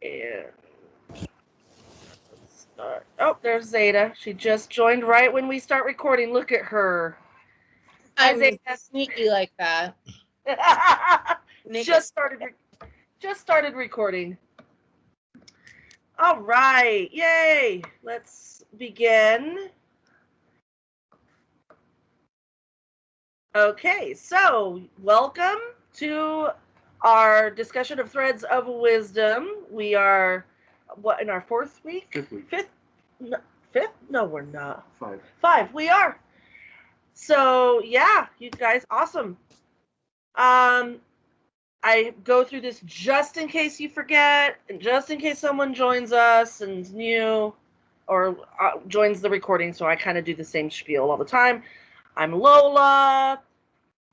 And let's start. Oh, there's Zeta. She just joined right when we start recording. Look at her. Hi, I'm Zeta. sneaky like that. just started recording. All right. Yay. Let's begin. Okay, so welcome to our discussion of Threads of Wisdom. We are, what, in our fourth week? Fifth week. Fifth? No, we're not. Five. We are. So, yeah, you guys, awesome. I go through this just in case you forget, and just in case someone joins us and is new, or joins the recording, so I kind of do the same spiel all the time. I'm Lola.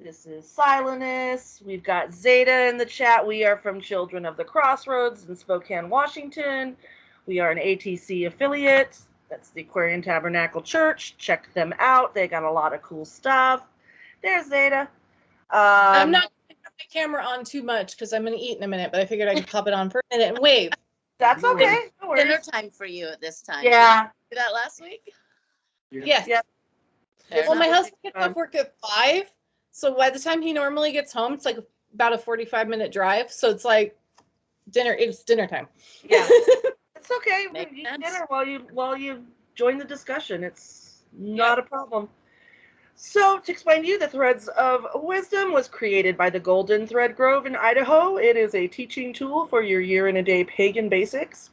This is Silenus. We've got Zeta in the chat. We are from Children of the Crossroads in Spokane, Washington. We are an ATC affiliate. That's the Aquarian Tabernacle Church. Check them out. They got a lot of cool stuff. There's Zeta. I'm not going to put my camera on too much because I'm going to eat in a minute, but I figured I could pop it on for a minute and wave. That's okay. No worries. Dinner time for you at this time. Yeah. Did you do that last week? Yes. Yeah. Well, my husband gets off work at 5, so by the time he normally gets home, it's like about a 45-minute drive. So it's like dinner. It's dinner time. Yeah. It's okay. Makes You sense. dinner while you join the discussion. It's not a problem. So, to explain to you, the Threads of Wisdom was created by the Golden Thread Grove in Idaho. It is a teaching tool for your year-in-a-day pagan basics.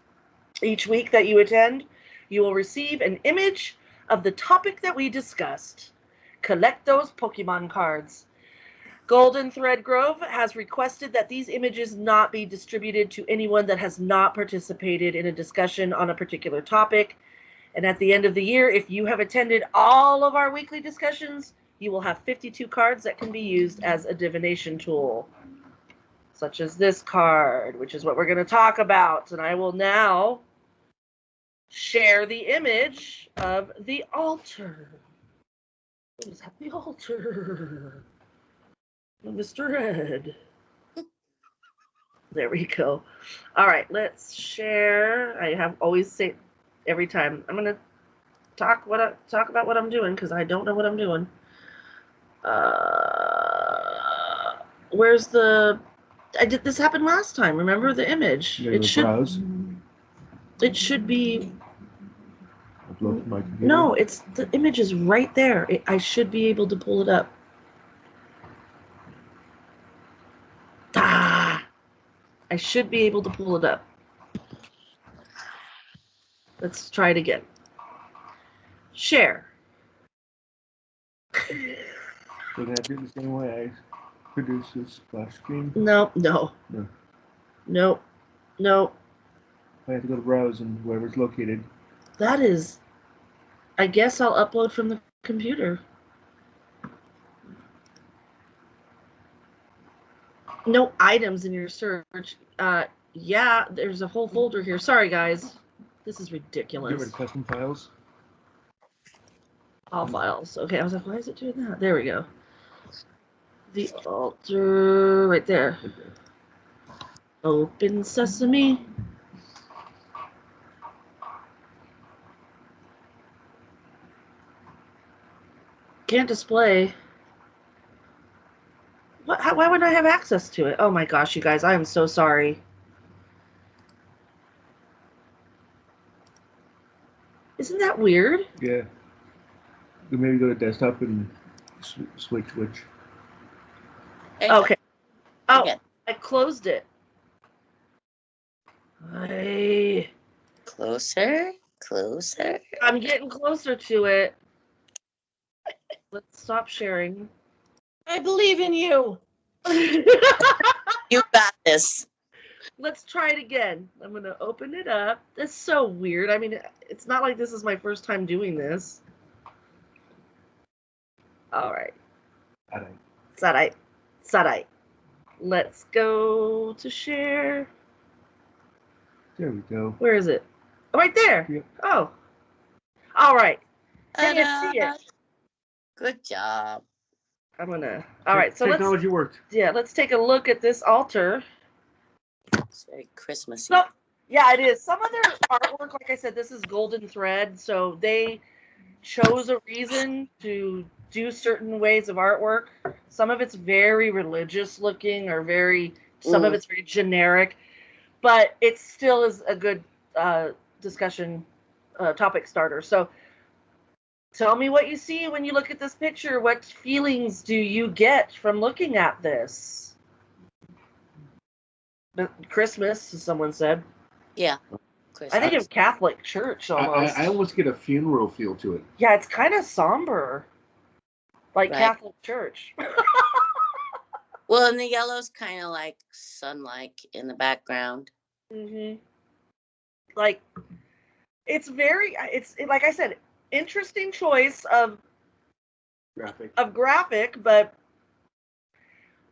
Each week that you attend, you will receive an image of the topic that we discussed. Collect those Pokemon cards. Golden Thread Grove has requested that these images not be distributed to anyone that has not participated in a discussion on a particular topic. And at the end of the year, if you have attended all of our weekly discussions, you will have 52 cards that can be used as a divination tool, such as this card, which is what we're going to talk about. And I will now share the image of the altar. What is that? The altar. Mr. Red. There we go. All right, let's share. I have always say every time I'm gonna talk about what I'm doing because I don't know what I'm doing. Where's the? I did this happened last time. Remember the image? Yeah, It should. browse. It should be. Upload to my computer. No, it's the image is right there. I should be able to pull it up. Ah, I should be able to pull it up. Let's try it again. Share. You're gonna have to do it the same way I produce this splash screen. No. No. I have to go to browse and wherever it's located. That is. I guess I'll upload from the computer. No items in your search. Yeah, there's a whole folder here. Sorry, guys. This is Get rid ridiculous. of custom files. All files. Okay, I was like, why is it doing that? There we go. The altar right there. Open sesame. Can't display. What? Why would I have access to it? Oh my gosh, you guys, I am so sorry. Isn't that weird? Yeah. You maybe go to desktop and switch. Okay. Oh, Okay. I closed it. Closer. I'm getting closer to it. Let's stop sharing. I believe in you. You got this. Let's try it again. I'm going to open it up. That's so weird. I mean, it's not like this is my first time doing this. All right. Sarai. Let's go to share. There we go. Where is it? Oh, right there. Yep. Oh. All right. Can you see Ta-da. it? Good job. I'm going to. All right. So Technology worked. let's take a look at this altar. It's very Christmassy. So Yeah, it is. Some of their artwork, like I said, this is Golden Thread, so they chose a reason to do certain ways of artwork. Some of it's very religious looking, or some of it's very generic, but it still is a good discussion topic starter. So tell me what you see when you look at this picture. What feelings do you get from looking at this? Christmas, as someone said. Yeah. I think of Catholic Church almost. I almost get a funeral feel to it. Yeah, it's kind of somber, like Right. Catholic Church. Well, and the yellow's kind of like sun-like in the background. Like, it's like I said, interesting choice of graphic, but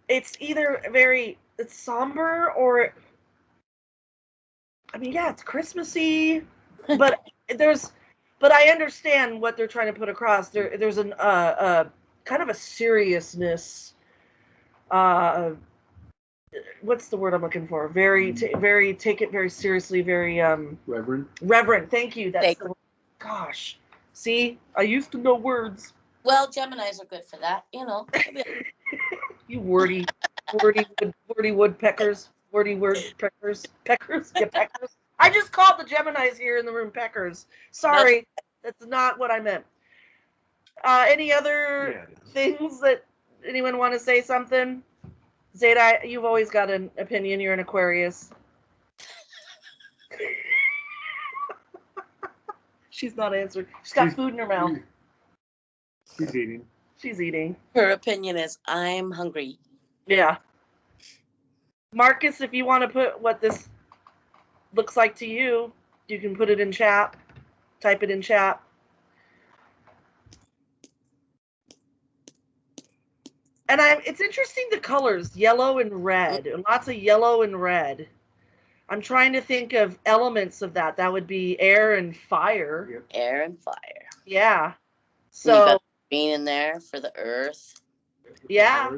it's either it's somber or, I mean, yeah, it's Christmassy, but I understand what they're trying to put across. There's an kind of a seriousness. What's the word I'm looking for? Very take it very seriously. Very reverent. Reverent. Thank you. That's the word. Gosh. See, I used to know words. Well, Geminis are good for that, you know. You wordy woodpeckers. Wordy woodpeckers. Peckers? Yeah, peckers. I just called the Geminis here in the room peckers. Sorry. That's not what I meant. Any other things that anyone want to say something? Zeta, you've always got an opinion. You're an Aquarius. She's not answering. She's got food in her mouth. She's eating. She's eating. Her opinion is, I'm hungry. Yeah. Marcus, if you want to put what this looks like to you, you can put it in chat. Type it in chat. And it's interesting, the colors, yellow and red, and lots of yellow and red. I'm trying to think of elements of that. That would be air and fire. Yep. Air and fire. Yeah. So you So got green in there for the earth. Yeah.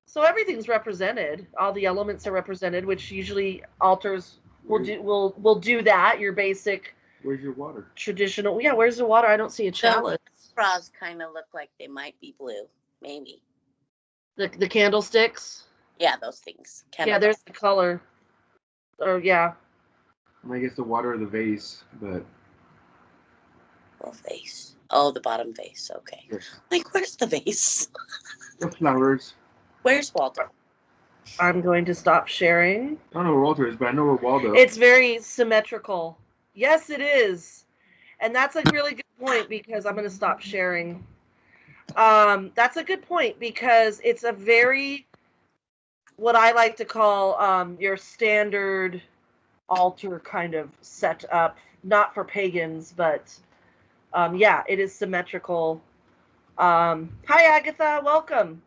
So everything's represented. All the elements are represented, which usually altars will do that. Your basic. Where's your water? Traditional. Yeah. Where's the water? I don't see a chalice. The straws kind of look like they might be blue, maybe. The candlesticks. Yeah, those things. Yeah, there's the color. Or yeah. I guess the water of the vase, but. Well, vase. Oh, the bottom vase. Okay. Yes. Like, where's the vase? The flowers. Where's Walter? I'm going to stop sharing. I don't know where Walter is, but I know where Waldo. It's very symmetrical. Yes, it is. And that's a really good point, because I'm going to stop sharing. That's a good point, because it's a very, what I like to call your standard altar kind of set up, not for pagans, but yeah, it is symmetrical. Hi, Agatha. Welcome.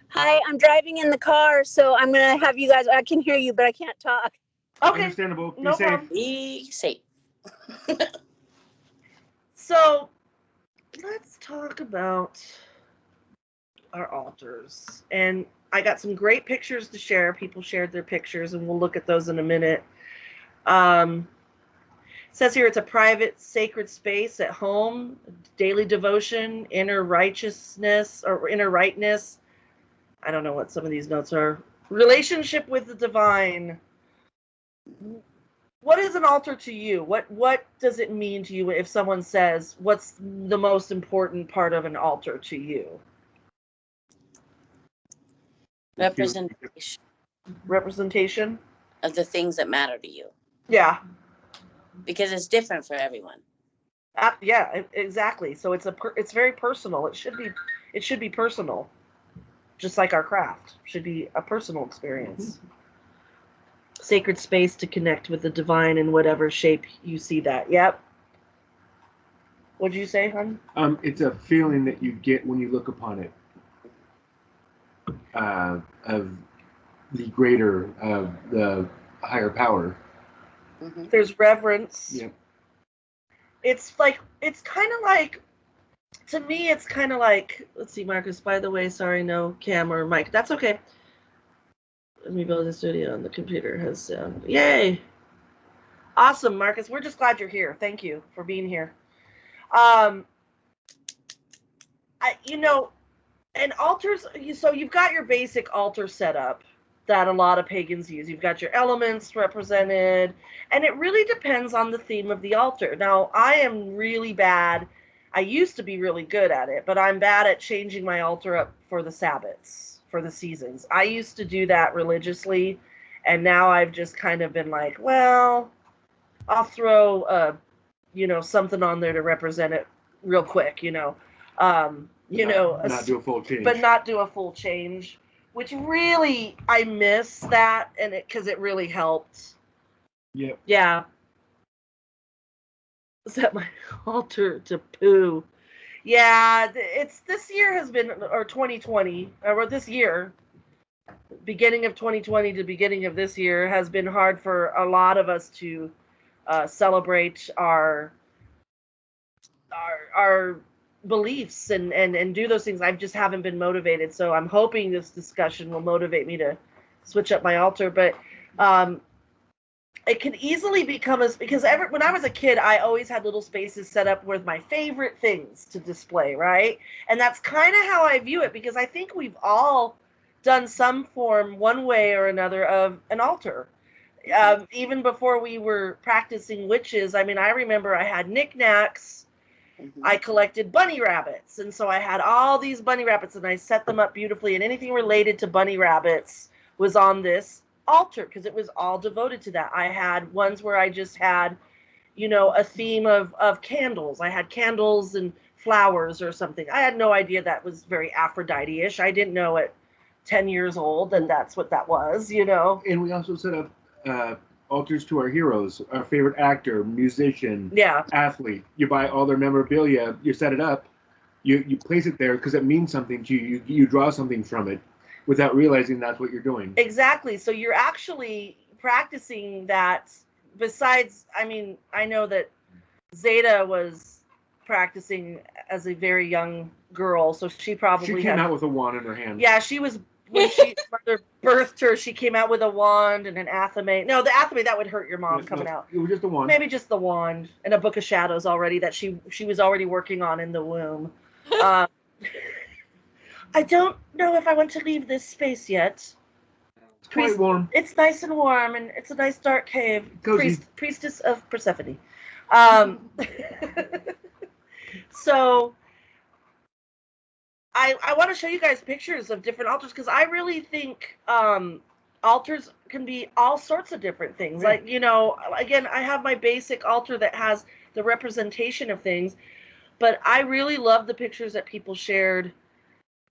Hi, I'm driving in the car, so I'm going to have you guys, I can hear you, but I can't talk. Okay. Understandable. Be No safe. problem. Be safe. So let's talk about our altars. And I got some great pictures to share. People shared their pictures, and we'll look at those in a minute. It says here it's a private, sacred space at home, daily devotion, inner righteousness or inner rightness. I don't know what some of these notes are. Relationship with the divine. What is an altar to you? What does it mean to you if someone says, what's the most important part of an altar to you? Representation Representation? of the things that matter to you. Yeah. Because it's different for everyone. Yeah, exactly. So it's very personal. It should be personal. Just like our craft should be a personal experience. Mm-hmm. Sacred space to connect with the divine in whatever shape you see that. Yep. What'd you say, hon? It's a feeling that you get when you look upon it. Of the greater, of the higher power. Mm-hmm. There's reverence. Yep. It's kind of like, to me, it's kind of like, let's see, Marcus, by the way, sorry, no cam or mic. That's okay. Let me build a studio on the computer. Has yay. Awesome, Marcus. We're just glad you're here. Thank you for being here. And altars, so you've got your basic altar setup that a lot of pagans use. You've got your elements represented, and it really depends on the theme of the altar. Now, I am really bad. I used to be really good at it, but I'm bad at changing my altar up for the Sabbats, for the seasons. I used to do that religiously, and now I've just kind of been like, well, I'll throw, something on there to represent it real quick, Not do a full change. but not do a full change, which really I miss that, and because it really helped. Yep. Yeah. Set my altar to poo. Yeah, this year has been, or 2020, or this year, beginning of 2020 to beginning of this year has been hard for a lot of us to celebrate our beliefs and do those things. I just haven't been motivated, so I'm hoping this discussion will motivate me to switch up my altar. But it can easily become because when I was a kid, I always had little spaces set up with my favorite things to display, right? And that's kind of how I view it, because I think we've all done some form, one way or another, of an altar. Even before we were practicing witches, I mean, I remember I had knickknacks. I collected bunny rabbits, and so I had all these bunny rabbits, and I set them up beautifully, and anything related to bunny rabbits was on this altar because it was all devoted to that. I had ones where I just had, a theme of candles. I had candles and flowers or something. I had no idea that was very Aphrodite-ish. I didn't know at 10 years old that that's what that was, And we also set up altars to our heroes, our favorite actor, musician, Yeah. athlete. You buy all their memorabilia, you set it up, you place it there because it means something to you. You draw something from it without realizing that's what you're doing. Exactly. So you're actually practicing that. Besides, I mean, I know that Zeta was practicing as a very young girl, so she probably She came out with a wand in her hand. Yeah, she was. When mother birthed her, she came out with a wand and an athame. No, the athame, that would hurt your mom coming out. It was just a wand. Maybe just the wand and a book of shadows already that she was already working on in the womb. I don't know if I want to leave this space yet. It's quite warm. It's nice and warm, and it's a nice dark cave. Cozy. Priestess of Persephone. So I want to show you guys pictures of different altars, because I really think altars can be all sorts of different things. Yeah. Like, again, I have my basic altar that has the representation of things, but I really love the pictures that people shared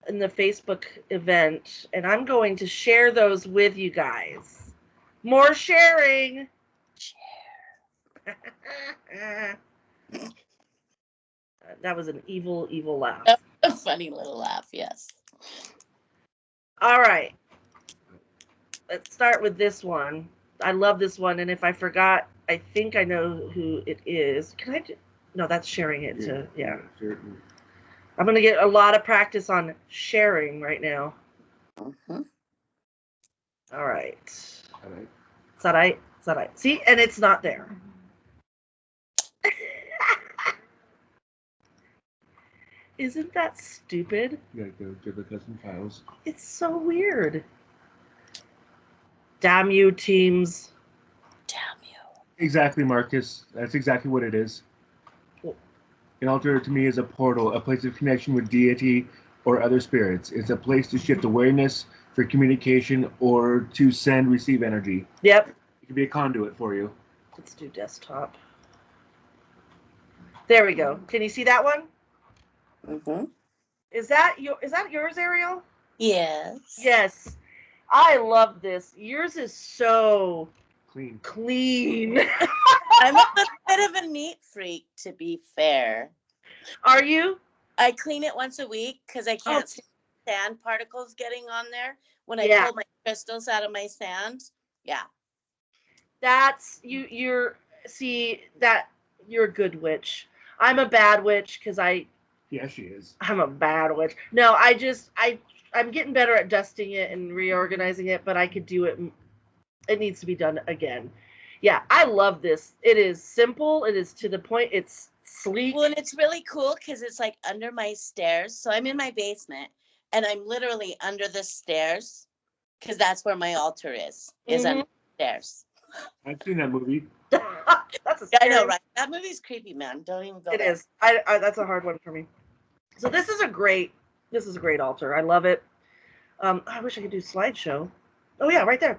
in the Facebook event, and I'm going to share those with you guys. More sharing. That was an evil, evil laugh. A funny little laugh, yes. All right. Let's start with this one. I love this one, and if I forgot, I think I know who it is. Can I? No, that's sharing it. Yeah. Sure. I'm going to get a lot of practice on sharing right now. Mm-hmm. All right. All right. It's all right. It's all right. See, and it's not there. Isn't that stupid? You gotta go to the custom files. It's so weird. Damn you, teams. Damn you. Exactly, Marcus. That's exactly what it is. An altar to me is a portal, a place of connection with deity or other spirits. It's a place to shift awareness for communication or to send, receive energy. Yep. It can be a conduit for you. Let's do desktop. There we go. Can you see that one? Mm-hmm. Is that yours, Ariel? Yes. Yes. I love this. Yours is so Clean. I'm a bit of a neat freak, to be fair. Are you? I clean it once a week because I can't see sand particles getting on there when I pull my crystals out of my sand. Yeah. That's you're a good witch. I'm a bad witch because Yeah, she is. I'm a bad witch. No, I'm getting better at dusting it and reorganizing it, but I could do it. It needs to be done again. Yeah, I love this. It is simple. It is to the point. It's sleek. Well, and it's really cool because it's like under my stairs. So I'm in my basement and I'm literally under the stairs because that's where my altar is under the stairs. I've seen that movie. That's a I know, right? That movie's creepy, man. Don't even go It there. is. I that's a hard one for me. So this is a great altar. I love it. I wish I could do slideshow. Oh yeah, right there.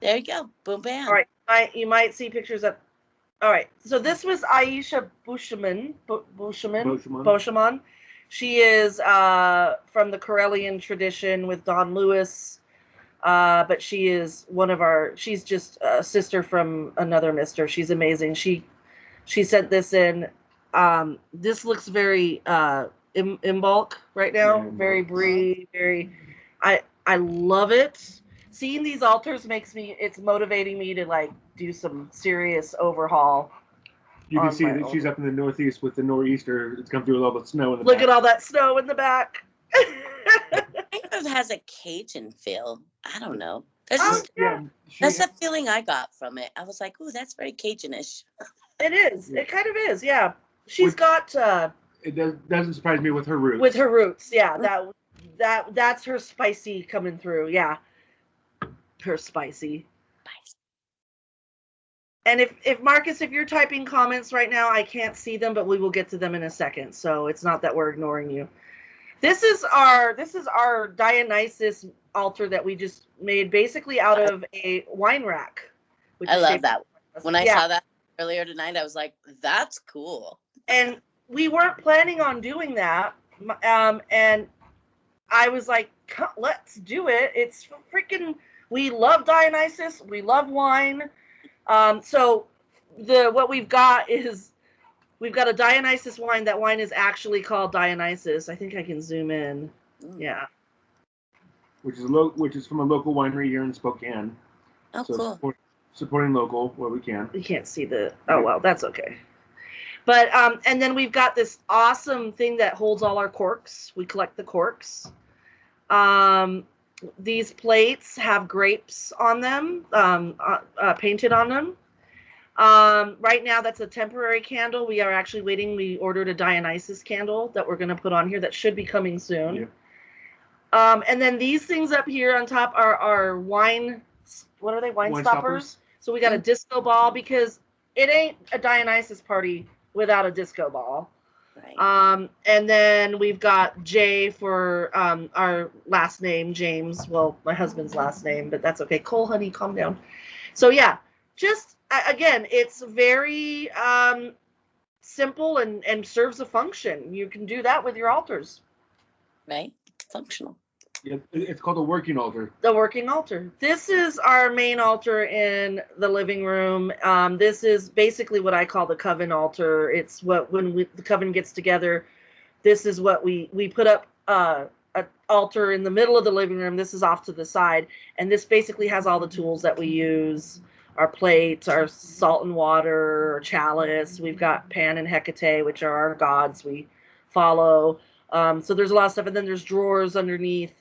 There you go. Boom, bam. All right. You might see pictures of. All right. So this was Aisha Beauchemin. She is from the Karelian tradition with Don Lewis. But she is she's just a sister from another mister. She's amazing. She sent this in. This looks very in bulk right now. Yeah, very brie, very. I love it. Seeing these altars it's motivating me to like do some serious overhaul. You can see that she's up in the northeast with the nor'easter. It's come through with all the snow in the Look back. at all that snow in the back. It has a Cajun feel. I don't know. That's the feeling I got from it. I was like, "Ooh, that's very Cajunish." It is. It kind of is. Yeah. She's got. It doesn't surprise me with her roots. With her roots, yeah. That's her spicy coming through. Yeah. Her spicy. And if Marcus, if you're typing comments right now, I can't see them, but we will get to them in a second. So it's not that we're ignoring you. This is our Dionysus altar that we just made basically out of a wine rack. I love that. When I saw that earlier tonight, I was like, that's cool. And we weren't planning on doing that. And I was like, let's do it. It's freaking, we love Dionysus. We love wine. So what we've got is we've got a Dionysus wine. That wine is actually called Dionysus. I think I can zoom in. Yeah. Which is from a local winery here in Spokane. Oh, so cool. Supporting local where we can. You can't see oh well, that's okay. But and then we've got this awesome thing that holds all our corks. We collect the corks. These plates have grapes on them, painted on them. Right now, that's a temporary candle. We are actually waiting. We ordered a Dionysus candle that we're going to put on here that should be coming soon. Yep. And then these things up here on top are wine. What are they? Wine stoppers. So we got a disco ball because it ain't a Dionysus party without a disco ball. Right. And then we've got Jay for our last name, James. Well, my husband's last name, but that's okay. Cole, honey, calm down. So yeah, just again, it's very simple and serves a function. You can do that with your altars. Right, functional. Yeah, it's called a working altar. The working altar. This is our main altar in the living room. This is basically what I call the coven altar. It's when the coven gets together, this is what we put up an altar in the middle of the living room. This is off to the side. And this basically has all the tools that we use. Our plates, our salt and water, our chalice. We've got Pan and Hecate, which are our gods we follow. So there's a lot of stuff. And then there's drawers underneath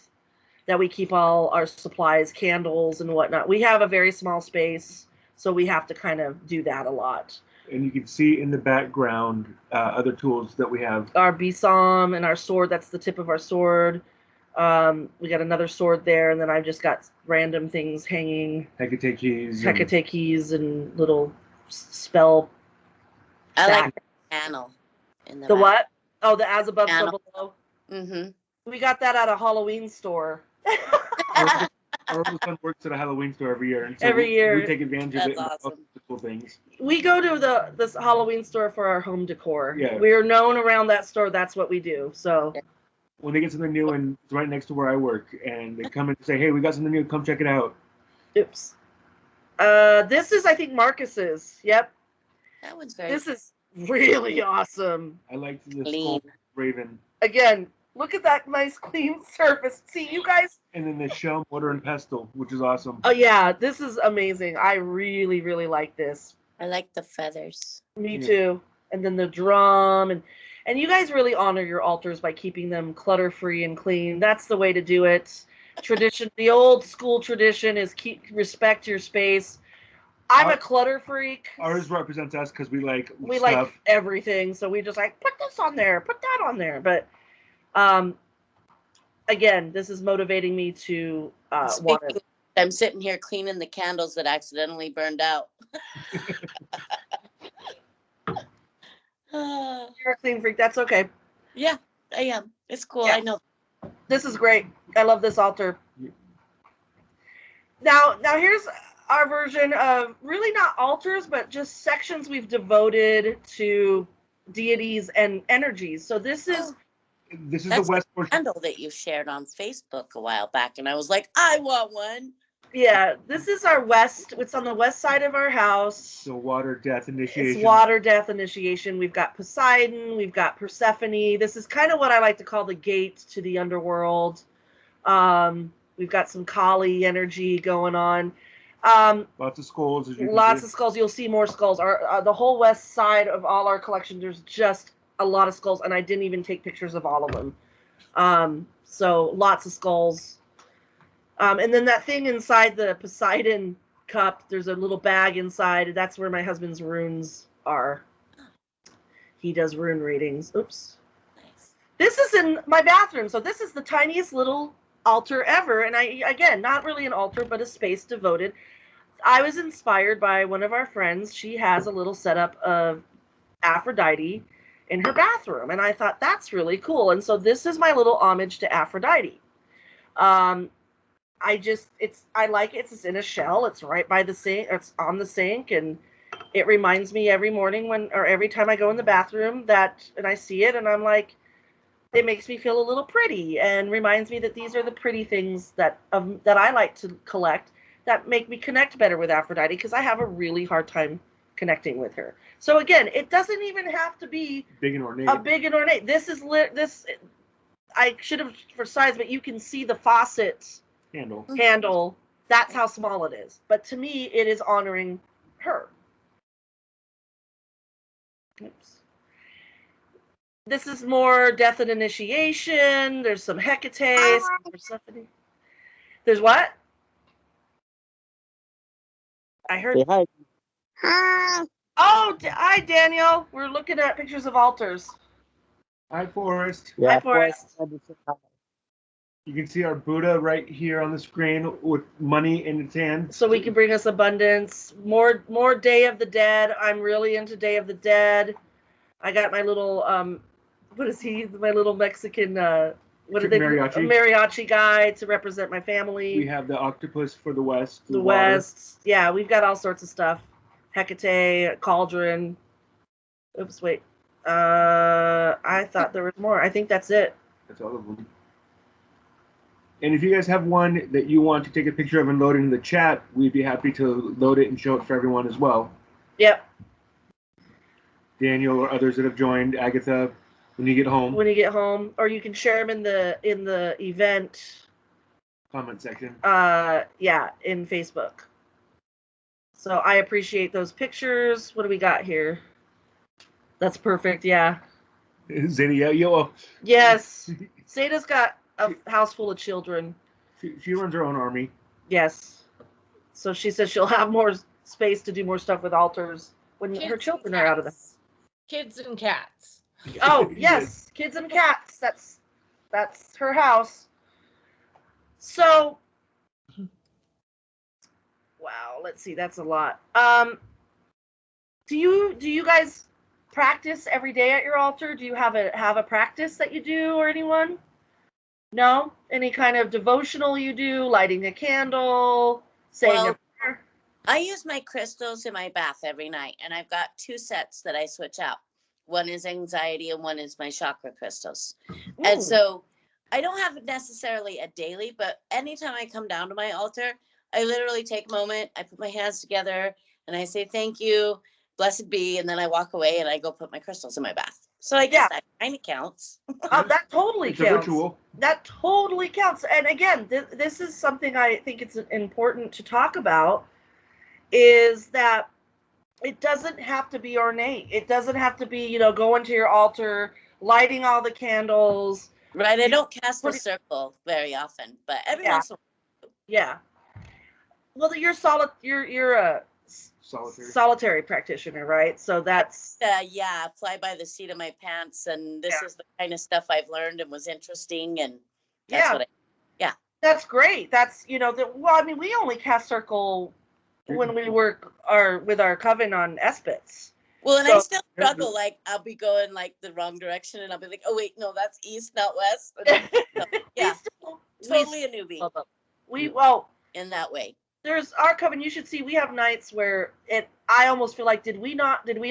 that we keep all our supplies, candles and whatnot. We have a very small space, so we have to kind of do that a lot. And you can see in the background other tools that we have. Our besom and our sword, that's the tip of our sword. We got another sword there, and then I've just got random things hanging. Hecate keys. And little spell. I like the panel. In the back. What? Oh, the as above, so below. Mm-hmm. We got that at a Halloween store. Our oldest son works at a Halloween store every year. And so every year. We take advantage of it. Awesome. And cool things. We go to this Halloween store for our home decor. Yeah. We're known around that store. That's what we do. So when they get something new and it's right next to where I work and they come and say, hey, we got something new, come check it out. Oops. This is, I think, Marcus's. Yep. That one's very This is really awesome. I like the Lean. Raven. Again, look at that nice clean surface. See, you guys. And then the shell, mortar, and pestle, which is awesome. Oh yeah, this is amazing. I really, really like this. I like the feathers. Me too. And then the drum and you guys really honor your altars by keeping them clutter-free and clean. That's the way to do it. Tradition, the old school tradition is respect your space. I'm a clutter freak. Ours represents us because we like We stuff. like everything, so we just like put this on there, put that on there. But again, this is motivating me to want it. I'm sitting here cleaning the candles that accidentally burned out. You're a clean freak. That's okay. Yeah, I am. It's cool. Yeah. I know. This is great. I love this altar. Now here's our version of really not altars, but just sections we've devoted to deities and energies. So this is the west portion. Candle that you shared on Facebook a while back, and I was like, I want one. Yeah, this is our west. It's on the west side of our house. So water death initiation. It's water death initiation. We've got Poseidon. We've got Persephone. This is kind of what I like to call the gate to the underworld. We've got some Kali energy going on. Lots of skulls. Lots of skulls. You'll see more skulls. The whole west side of all our collection, there's just a lot of skulls, and I didn't even take pictures of all of them. So lots of skulls. And then that thing inside the Poseidon cup, there's a little bag inside. That's where my husband's runes are. He does rune readings. Oops. Nice. This is in my bathroom. So this is the tiniest little altar ever. And again, not really an altar, but a space devoted. I was inspired by one of our friends. She has a little setup of Aphrodite in her bathroom. And I thought, that's really cool. And so this is my little homage to Aphrodite. I like it. It's in a shell. It's right by the sink. It's on the sink, and it reminds me every morning or every time I go in the bathroom and I see it, and I'm like, it makes me feel a little pretty, and reminds me that these are the pretty things that I like to collect that make me connect better with Aphrodite, because I have a really hard time connecting with her. So again, it doesn't even have to be big and ornate. A big and ornate. This is this. I should have for size, but you can see the faucet handle. That's how small it is. But to me, it is honoring her. Oops. This is more death and initiation. There's some Hecate, some Persephone. There's what? I heard. Hi. Oh, hi, Daniel. We're looking at pictures of altars. Hi, Forrest. Hi, Forrest. You can see our Buddha right here on the screen with money in its hand. So we can bring us abundance. More Day of the Dead. I'm really into Day of the Dead. I got my little what is he? My little Mexican what are they? Mariachi. A mariachi guy to represent my family. We have the octopus for the west. The west. Yeah, we've got all sorts of stuff. Hecate, cauldron. Oops, wait. I thought there was more. I think that's it. That's all of them. And if you guys have one that you want to take a picture of and load it in the chat, we'd be happy to load it and show it for everyone as well. Yep. Daniel or others that have joined, Agatha, when you get home. When you get home, or you can share them in the event comment section. Yeah, in Facebook. So I appreciate those pictures. What do we got here? That's perfect. Yeah. Zeta, yes. Zeta's got a house full of children. She runs her own army. Yes. So she says she'll have more space to do more stuff with altars when her children are out of the house. Kids and cats. Oh, yes. Kids and cats. That's her house. So, wow, let's see. That's a lot. Do you guys practice every day at your altar? Do you have a practice that you do, or anyone? No? Any kind of devotional you do, lighting a candle, saying a prayer? I use my crystals in my bath every night, and I've got 2 sets that I switch out. One is anxiety and one is my chakra crystals. Ooh. And so I don't have necessarily a daily, but anytime I come down to my altar, I literally take a moment, I put my hands together, and I say, thank you, blessed be, and then I walk away and I go put my crystals in my bath. So I guess that kind of counts. Oh, that totally it's counts. A ritual. That totally counts. And again, this is something I think it's important to talk about, is that it doesn't have to be ornate. It doesn't have to be, going to your altar, lighting all the candles. Right. I don't cast a circle very often, but every once in a while. Yeah. Well, you're solid. You're a solitary practitioner, right? So that's yeah, fly by the seat of my pants, and this is the kind of stuff I've learned and was interesting, and that's what that's great. That's well, I mean, we only cast circle when we work with our coven on Espits. Well, and I still struggle. Like, I'll be going like the wrong direction, and I'll be like, "Oh wait, no, that's east, not west." Yeah, totally a newbie. In that way. There's our coven. You should see. We have nights where I almost feel like did we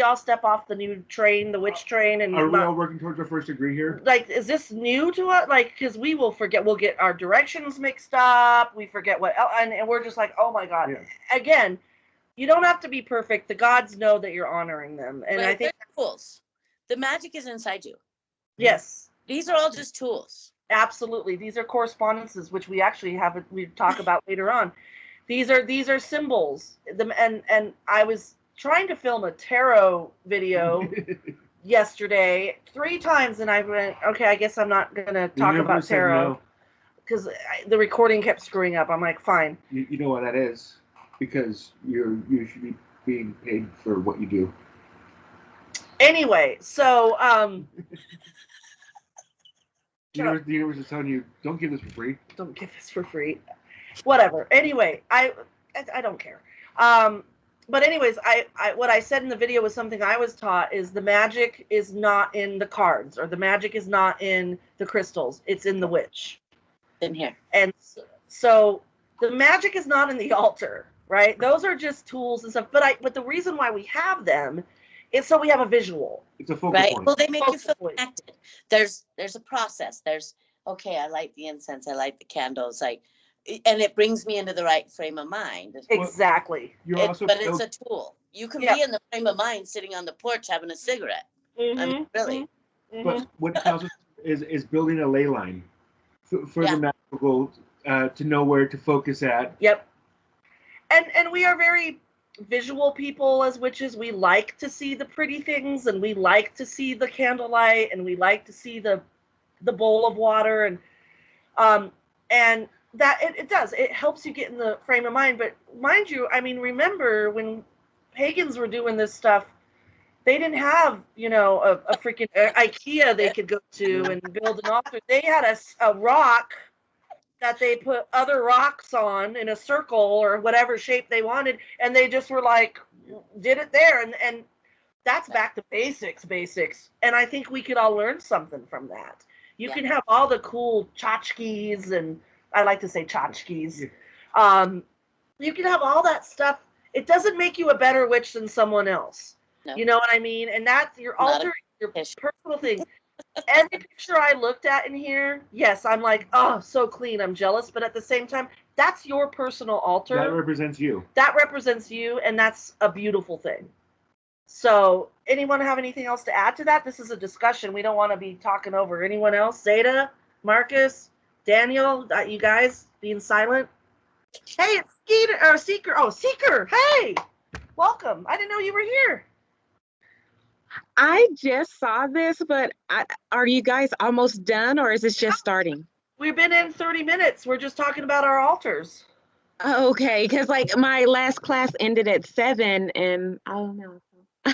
all step off the new train, the witch train, and are we all working towards our first degree here? Like, is this new to us? Like, because we will forget. We'll get our directions mixed up. We forget what, and we're just like, oh my god. Yeah. Again. You don't have to be perfect. The gods know that you're honoring them. And I think tools. The magic is inside you. Yes. These are all just tools. Absolutely. These are correspondences, which we actually we talk about later on. These are symbols. And I was trying to film a tarot video yesterday 3 times, and I went, okay, I guess I'm not gonna talk about tarot because the recording kept screwing up. I'm like, fine. You know what that is. Because you should be being paid for what you do. Anyway, so the universe is telling you, don't give this for free. Don't give this for free. Whatever. Anyway, I don't care. But anyways, I what I said in the video was something I was taught is the magic is not in the cards, or the magic is not in the crystals. It's in the witch. In here. And so the magic is not in the altar. Right? Those are just tools and stuff. But the reason why we have them is so we have a visual. It's a focal point. Well, they make you feel connected. There's a process. Okay, I light the incense, I light the candles, and it brings me into the right frame of mind. Exactly. But it's a tool. You can be in the frame of mind sitting on the porch having a cigarette. Mm-hmm. I mean, really. Mm-hmm. But what it tells us is building a ley line for the magical to know where to focus at. Yep. And we are very visual people as witches. We like to see the pretty things, and we like to see the candlelight, and we like to see the bowl of water, and that it does. It helps you get in the frame of mind. But mind you, I mean, remember when pagans were doing this stuff, they didn't have, a freaking IKEA they could go to and build an altar. They had a rock that they put other rocks on in a circle or whatever shape they wanted, and they just were like, did it there, and that's back to basics. And I think we could all learn something from that. You can have all the cool tchotchkes, and I like to say tchotchkes. You can have all that stuff. It doesn't make you a better witch than someone else. No. You know what I mean? And that's your altar, your personal thing. Every picture I looked at in here, yes, I'm like, oh, so clean. I'm jealous. But at the same time, that's your personal altar. That represents you. That represents you, and that's a beautiful thing. So, anyone have anything else to add to that? This is a discussion. We don't want to be talking over anyone else. Zeta, Marcus, Daniel, you guys being silent. Hey, it's Seeker. Oh, Seeker. Hey, welcome. I didn't know you were here. I just saw this, but are you guys almost done, or is this just starting? We've been in 30 minutes. We're just talking about our altars. Okay, because like my last class ended at 7, and I don't know.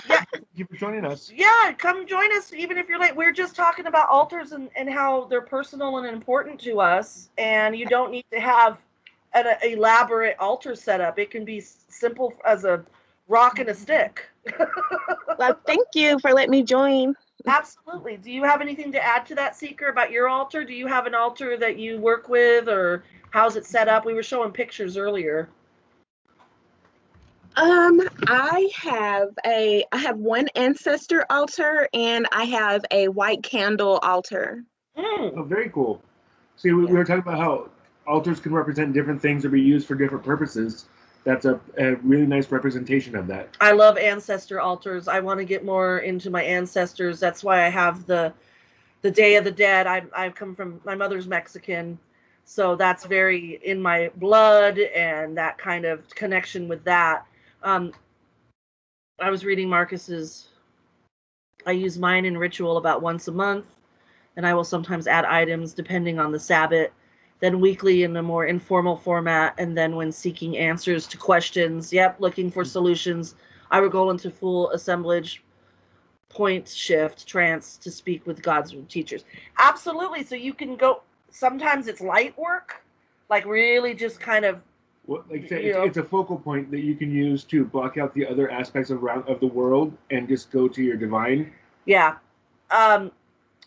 Yeah. Thank you for joining us. Yeah, come join us, even if you're late. We're just talking about altars and how they're personal and important to us, and you don't need to have an elaborate altar setup. It can be simple as a rock and a stick. Well, thank you for letting me join. Absolutely. Do you have anything to add to that, Seeker, about your altar? Do you have an altar that you work with, or how's it set up? We were showing pictures earlier. I have one ancestor altar, and I have a white candle altar. Oh, very cool. See, we were talking about how altars can represent different things or be used for different purposes. That's a really nice representation of that. I love ancestor altars. I want to get more into my ancestors. That's why I have the Day of the Dead. I've come from, my mother's Mexican, so that's very in my blood, and that kind of connection with that. I was reading Marcus's. I use mine in ritual about once a month, and I will sometimes add items depending on the Sabbath then weekly in a more informal format, and then when seeking answers to questions, looking for solutions, I would go into full assemblage, point shift, trance to speak with God's teachers. Absolutely. So you can go, sometimes it's light work, like really just kind of, well, like it's a focal point that you can use to block out the other aspects of the world and just go to your divine. Yeah.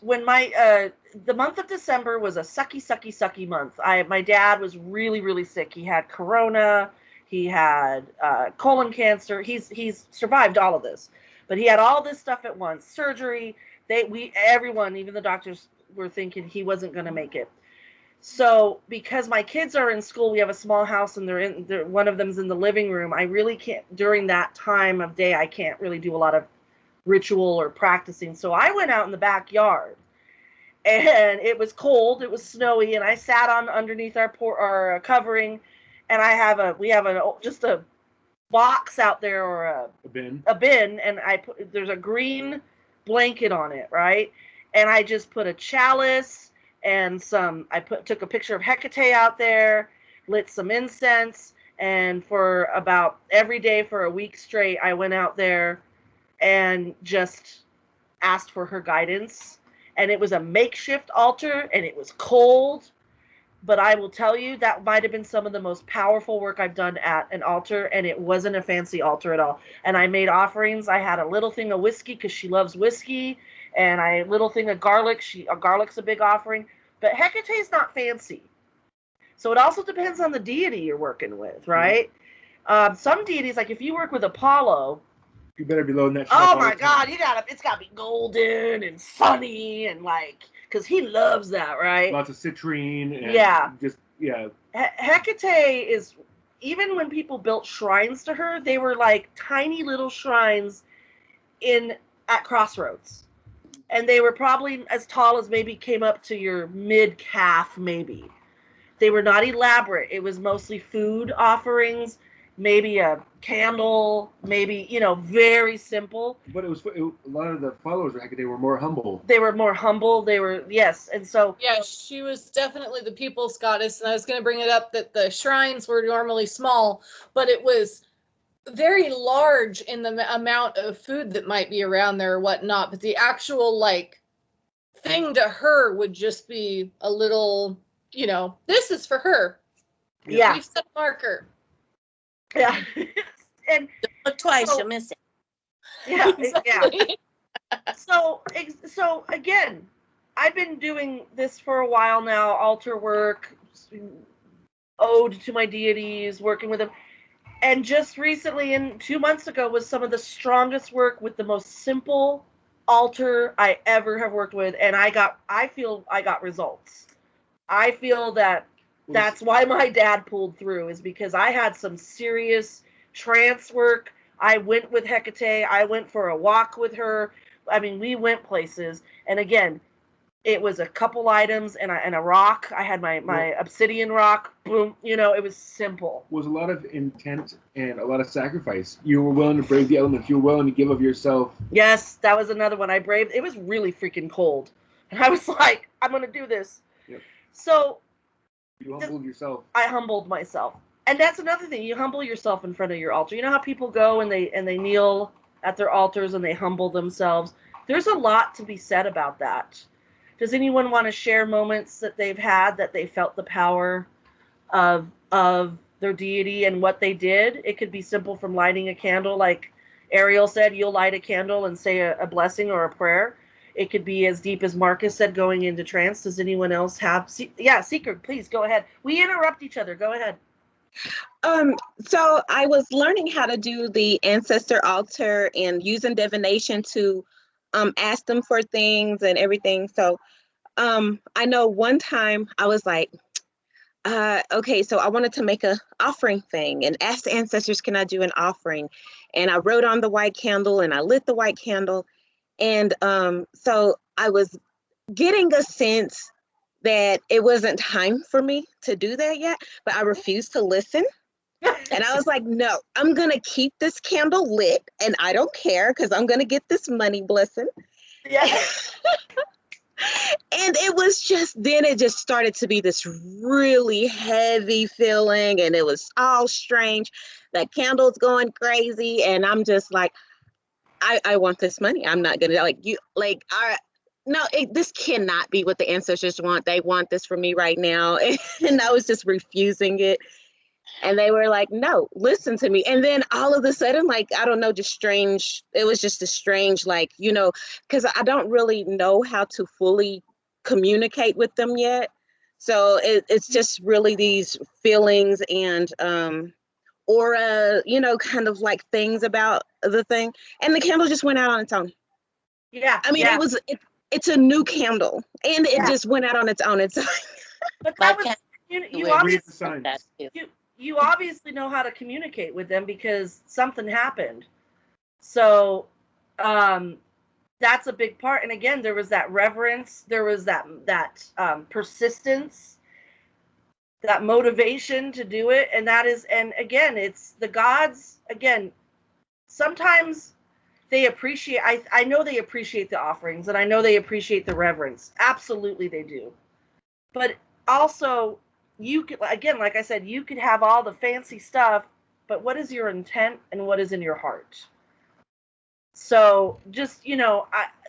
When the month of December was a sucky month. My dad was really, really sick. He had corona. He had colon cancer. He's survived all of this, but he had all this stuff at once. Surgery. Everyone, even the doctors, were thinking he wasn't going to make it. So because my kids are in school, we have a small house, and one of them's in the living room. I really can't, during that time of day, I can't really do a lot of ritual or practicing. So I went out in the backyard, and it was cold, it was snowy, and I sat underneath our covering, and we have just a box out there, or a bin, and there's a green blanket on it, right? And I just put a chalice and took a picture of Hecate out there, lit some incense, and for about every day for a week straight, I went out there and just asked for her guidance. And it was a makeshift altar, and it was cold, but I will tell you that might have been some of the most powerful work I've done at an altar, and it wasn't a fancy altar at all. And I made offerings. I had a little thing of whiskey because she loves whiskey, and a little thing of garlic. Garlic's a big offering, but Hecate's not fancy. So it also depends on the deity you're working with, right? Mm-hmm. Some deities, like if you work with Apollo, you better be loading that shit up. Oh my God, it's gotta be golden and sunny, and because he loves that, right? Lots of citrine. And Hecate is, even when people built shrines to her, they were like tiny little shrines at crossroads. And they were probably as tall as maybe came up to your mid-calf, maybe. They were not elaborate. It was mostly food offerings, maybe a candle, maybe, very simple. But a lot of the followers of Hecate were more humble. They were more humble. Yes. And so. Yeah, she was definitely the people's goddess. And I was going to bring it up that the shrines were normally small, but it was very large in the amount of food that might be around there or whatnot. But the actual, thing to her would just be a little, this is for her. Yeah. We've set a marker. Yeah. And look twice, you'll miss it. Yeah, exactly. Yeah. So again, I've been doing this for a while now, altar work, ode to my deities, working with them. And just recently, 2 months ago, was some of the strongest work with the most simple altar I ever have worked with. And I feel I got results. I feel that's why my dad pulled through, is because I had some serious trance work. I went with Hecate. I went for a walk with her. I mean, we went places. And again, it was a couple items and a rock. I had my obsidian rock. Boom. It was simple. It was a lot of intent and a lot of sacrifice. You were willing to brave the elements. You were willing to give of yourself. Yes, that was another one I braved. It was really freaking cold. And I was like, I'm going to do this. Yep. So you humbled yourself. I humbled myself. And that's another thing. You humble yourself in front of your altar. You know how people go and they kneel at their altars and they humble themselves? There's a lot to be said about that. Does anyone want to share moments that they've had that they felt the power of their deity and what they did? It could be simple, from lighting a candle, like Ariel said, you'll light a candle and say a blessing or a prayer. It could be as deep as Marcus said, going into trance. Does anyone else have? Seeker, please go ahead. We interrupt each other. Go ahead. So I was learning how to do the ancestor altar and using divination to ask them for things and everything. So I know one time I was like, okay, so I wanted to make a offering thing and ask the ancestors, can I do an offering? And I wrote on the white candle and I lit the white candle. And so I was getting a sense that it wasn't time for me to do that yet, but I refused to listen. And I was like, no, I'm going to keep this candle lit and I don't care because I'm going to get this money blessing. Yeah. And it was just, then it just started to be this really heavy feeling, and it was all strange. The candle's going crazy, and I'm just like, I want this money. I'm not gonna like you like I no, this cannot be what the ancestors want. They want this for me right now. And I was just refusing it. And they were like, no, listen to me. And then all of a sudden, like, I don't know, just strange. It was just a strange, like, because I don't really know how to fully communicate with them yet. So it's just really these feelings and aura, kind of like things about the thing. And the candle just went out on its own. Yeah. I mean, yeah. it's a new candle, and it Yeah. just went out on its own. But My that was cat you Read the obviously signs. you obviously know how to communicate with them because something happened. So that's a big part. And again, there was that reverence, there was that persistence, that motivation to do it. And again, it's the gods, again, sometimes they appreciate, I know they appreciate the offerings, and I know they appreciate the reverence. Absolutely they do. But also, you could, again, like I said, you could have all the fancy stuff, but what is your intent and what is in your heart? So just,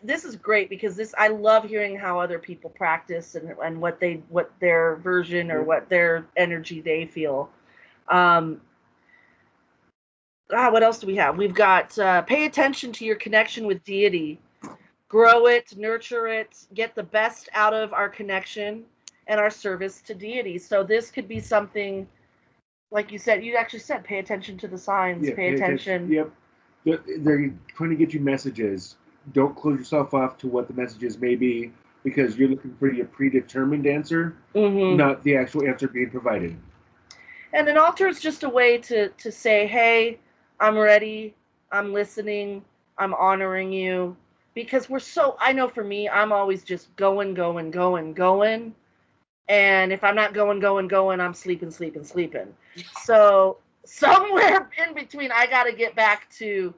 this is great because I love hearing how other people practice and what their version or what their energy they feel. What else do we have? We've got pay attention to your connection with deity, grow it, nurture it, get the best out of our connection and our service to deity. So this could be something, like you said, you actually said, pay attention to the signs, pay attention. Yep. They're trying to get you messages. Don't close yourself off to what the messages may be, because you're looking for your predetermined answer, not the actual answer being provided. And an altar is just a way to say, hey, I'm ready, I'm listening, I'm honoring you. Because I know for me, I'm always just going. And if I'm not going, I'm sleeping. So somewhere in between, I got to get back to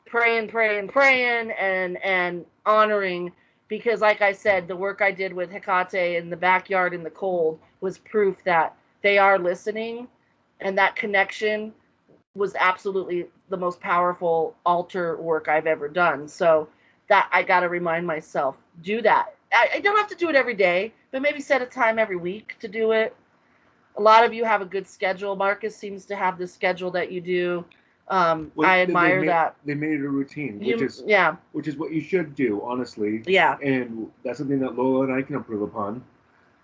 praying and honoring, because like I said, the work I did with Hecate in the backyard in the cold was proof that they are listening, and that connection was absolutely the most powerful altar work I've ever done. So that I got to remind myself, do that. I don't have to do it every day, but maybe set a time every week to do it. A lot of you have a good schedule. Marcus seems to have the schedule that you do. I admire that. They made it a routine, which is what you should do, honestly. Yeah. And that's something that Lola and I can improve upon,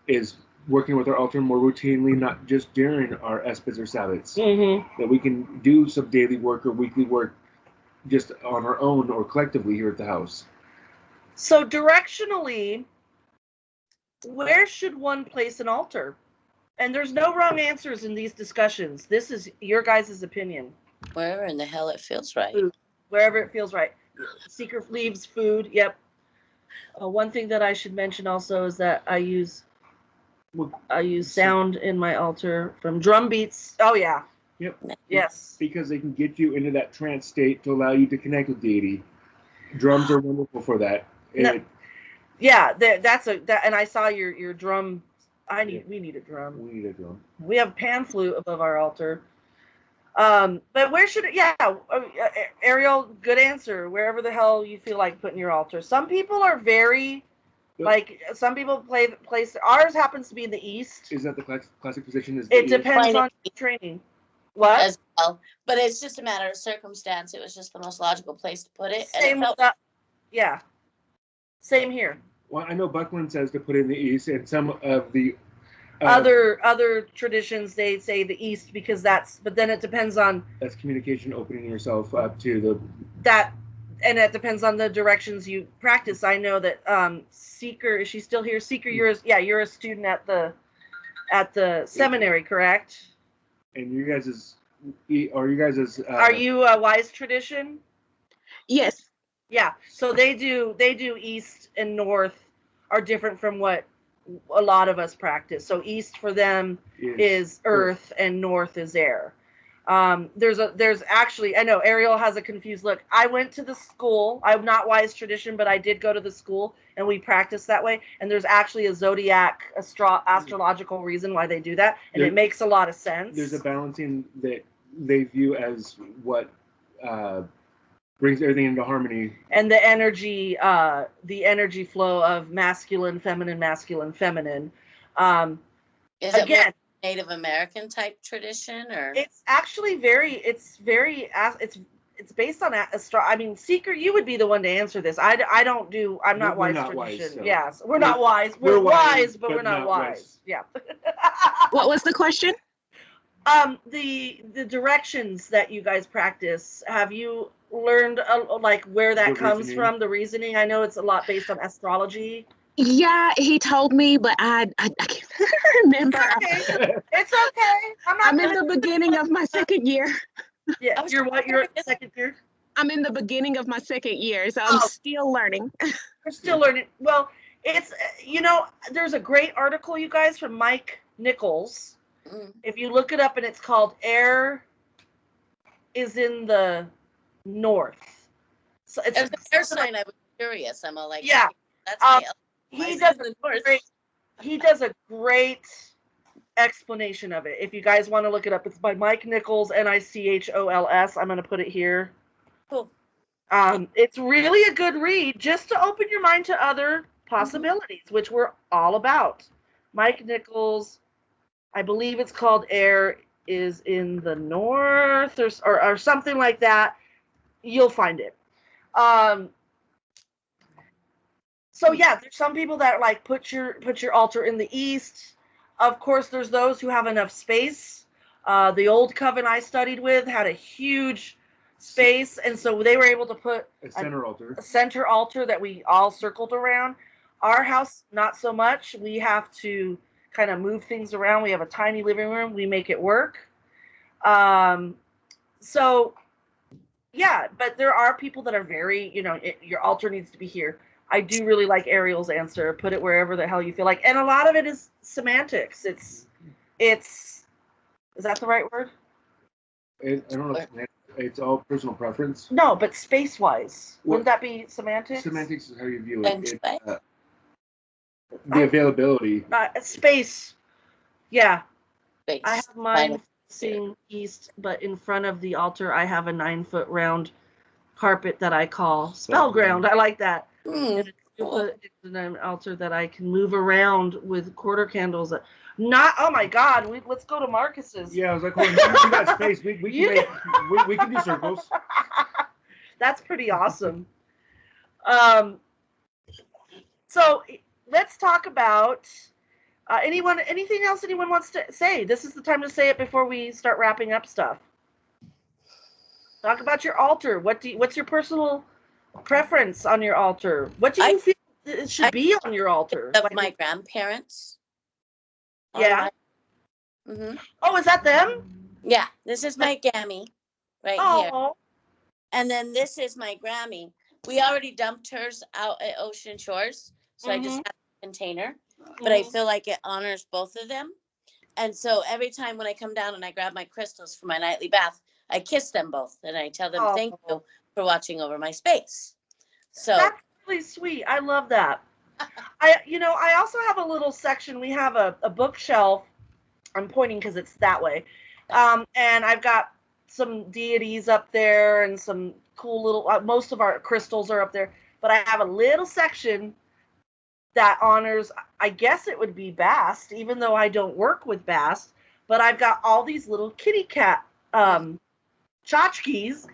is working with our altar more routinely, not just during our Espas or Sabbats. That we can do some daily work or weekly work just on our own or collectively here at the house. So directionally, where should one place an altar? And there's no wrong answers in these discussions. This is your guys' opinion. Wherever in the hell it feels right. Food. Wherever it feels right. Seeker leaves food. Yep. One thing that I should mention also is that I use sound in my altar from drum beats. Oh yeah. Yep. Yes. Because they can get you into that trance state to allow you to connect with deity. Drums are wonderful for that. Yeah, and I saw your drum. We need a drum. We need a drum. We have pan flute above our altar. But where should it? Yeah, Ariel, good answer. Wherever the hell you feel like putting your altar. Some people are very, some people place. Ours happens to be in the east. Is that the classic position? It depends on training. What? As well, but it's just a matter of circumstance. It was just the most logical place to put it. Same with that. Yeah. Same here. Well, I know Buckland says to put it in the east, and some of the other traditions, they say the east because but then it depends on. That's communication, opening yourself up to and it depends on the directions you practice. I know that Seeker, is she still here? Seeker, you're a student at the seminary, correct? And you guys are you a wise tradition? Yes. Yeah. So they do east and north are different from what a lot of us practice. So east for them is earth and north is air. There's actually, I know Ariel has a confused look. I went to the school. I'm not Wise Tradition, but I did go to the school and we practice that way. And there's actually a zodiac astrological reason why they do that, and it makes a lot of sense. There's a balancing that they view as what brings everything into harmony. And the energy flow of masculine, feminine, masculine, feminine. Is it more Native American type tradition, or it's actually it's based on I mean, Seeker, you would be the one to answer this. I'm not Wise Tradition. So. Yes, we're not wise. We're wise, but we're not wise. Yeah. What was the question? The directions that you guys practice, have you learned like where that comes from, the reasoning? I know it's a lot based on astrology. Yeah, he told me, but I can't remember. It's okay. I'm in the beginning of my second year. Yeah, you're second year? I'm in the beginning of my second year, so I'm still learning. You're still learning. Well, it's, there's a great article, you guys, from Mike Nichols. If you look it up, and it's called Air is in the North. So it's the air sign. I was curious. I'm all like, yeah, that's my he does a great explanation of it. If you guys want to look it up, it's by Mike Nichols, Nichols. I'm going to put it here. Cool. It's really a good read just to open your mind to other possibilities, which we're all about. Mike Nichols, I believe it's called Air is in the North or something like that. You'll find it. So yeah, there's some people that like put your altar in the east. Of course, there's those who have enough space. The old coven I studied with had a huge space, and so they were able to put a center altar that we all circled around. Our house, not so much. We have to kind of move things around. We have a tiny living room. We make it work. So yeah, but there are people that are very, your altar needs to be here. I do really like Ariel's answer. Put it wherever the hell you feel like. And a lot of it is semantics. Is that the right word? I don't know. It's all personal preference. No, but space-wise, wouldn't that be semantics? Semantics is how you view it. The availability. Space. Yeah. Space. I have mine facing east, but in front of the altar, I have a 9-foot round carpet that I call spell ground. I like that. It's an altar that I can move around with quarter candles. Oh my God! Let's go to Marcus's. Yeah, I was like, well, you got space. We can do circles. That's pretty awesome. So let's talk about anything else anyone wants to say. This is the time to say it before we start wrapping up stuff. Talk about your altar. What's your personal preference on your altar? What do you feel it should be on your altar? Of my grandparents. Yeah. Oh, is that them? Yeah, this is my Gammy right here. And then this is my Grammy. We already dumped hers out at Ocean Shores, so I just have a container. But I feel like it honors both of them. And so every time when I come down and I grab my crystals for my nightly bath, I kiss them both and I tell them thank you for watching over my space. So that's really sweet. I love that. I also have a little section. We have a bookshelf. I'm pointing because it's that way. And I've got some deities up there and some cool little, most of our crystals are up there. But I have a little section that honors, I guess it would be Bast, even though I don't work with Bast. But I've got all these little kitty cat tchotchkes.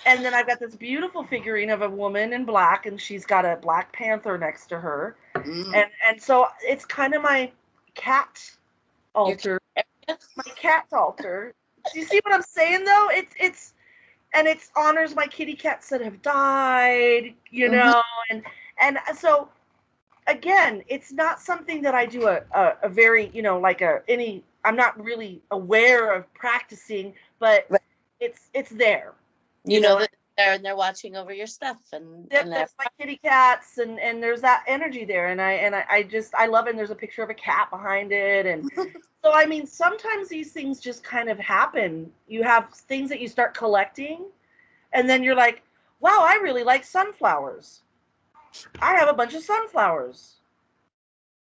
And then I've got this beautiful figurine of a woman in black, and she's got a Black Panther next to her. And so it's kind of my cat altar. My cat's altar. Do you see what I'm saying, though? It honors my kitty cats that have died, and so again, it's not something that I do a very, I'm not really aware of practicing, but it's there. there and they're watching over your stuff and That's my kitty cats, and there's that energy there, and I love it. And there's a picture of a cat behind it, and so I mean, sometimes these things just kind of happen. You have things that you start collecting, and then you're like, wow, I really like sunflowers. I have a bunch of sunflowers.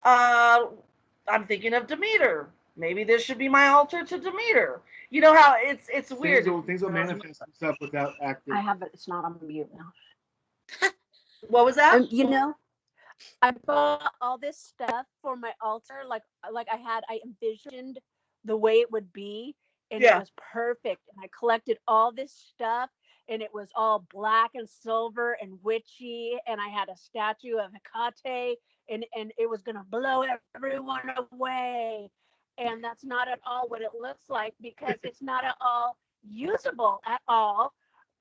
I'm thinking of Demeter. Maybe this should be my altar to Demeter. You know how it's weird. Things will manifest themselves without acting. I have it. It's not on mute now. What was that? You know, I bought all this stuff for my altar. Like I envisioned the way it would be, and Yeah. it was perfect. And I collected all this stuff, and it was all black and silver and witchy. And I had a statue of Hecate, and it was gonna blow everyone away. And that's not at all what it looks like, because it's not at all usable at all.